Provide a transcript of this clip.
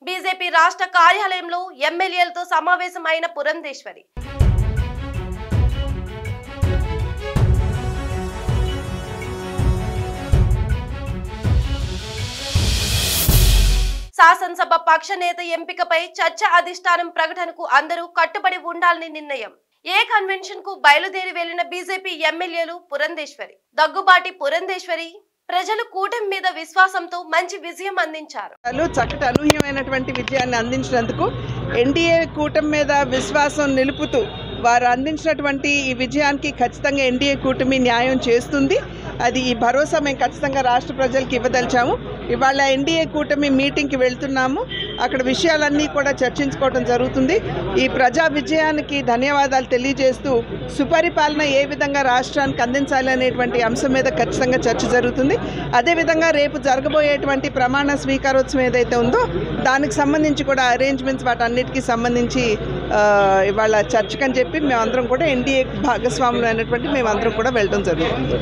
BJP రాష్ట్ర కార్యాలయంలో ఎమ్మెల్యేలతో సమావేశమైన పురంధేశ్వరి. శాసనసభ పక్ష నేత ఎంపికపై చర్చ అధిష్టానం ప్రకటనకు అందరూ కట్టుబడి ఉండాలని నిర్ణయం. ఏ కన్వెన్షన్ కు బయలుదేరి వెళ్లిన బీజేపీ ఎమ్మెల్యేలు పురంధేశ్వరి, దగ్గుబాటి పురంధేశ్వరి ప్రజలు కూటమి మీద విశ్వాసంతో మంచి విజయం అందించారు. చక్కటి అనూహ్యమైనటువంటి విజయాన్ని అందించినందుకు ఎన్డీఏ కూటమి మీద విశ్వాసం నిలుపుతూ వారు అందించినటువంటి ఈ విజయానికి ఖచ్చితంగా ఎన్డీఏ కూటమి న్యాయం చేస్తుంది. అది ఈ భరోసా మేము ఖచ్చితంగా రాష్ట్ర ప్రజలకు ఇవ్వదలిచాము. ఇవాళ ఎన్డీఏ కూటమి మీటింగ్కి వెళ్తున్నాము. అక్కడ విషయాలన్నీ కూడా చర్చించుకోవడం జరుగుతుంది. ఈ ప్రజా విజయానికి ధన్యవాదాలు తెలియజేస్తూ సుపరిపాలన ఏ విధంగా రాష్ట్రానికి అందించాలి అనేటువంటి అంశం మీద ఖచ్చితంగా చర్చ జరుగుతుంది. అదేవిధంగా రేపు జరగబోయేటువంటి ప్రమాణ స్వీకారోత్సవం ఏదైతే ఉందో దానికి సంబంధించి కూడా అరేంజ్మెంట్స్ వాటన్నిటికీ సంబంధించి ఇవాళ చర్చకని చెప్పి మేమందరం కూడా ఎన్డీఏ భాగస్వాములు అయినటువంటి మేమందరం కూడా వెళ్ళడం జరుగుతుంది.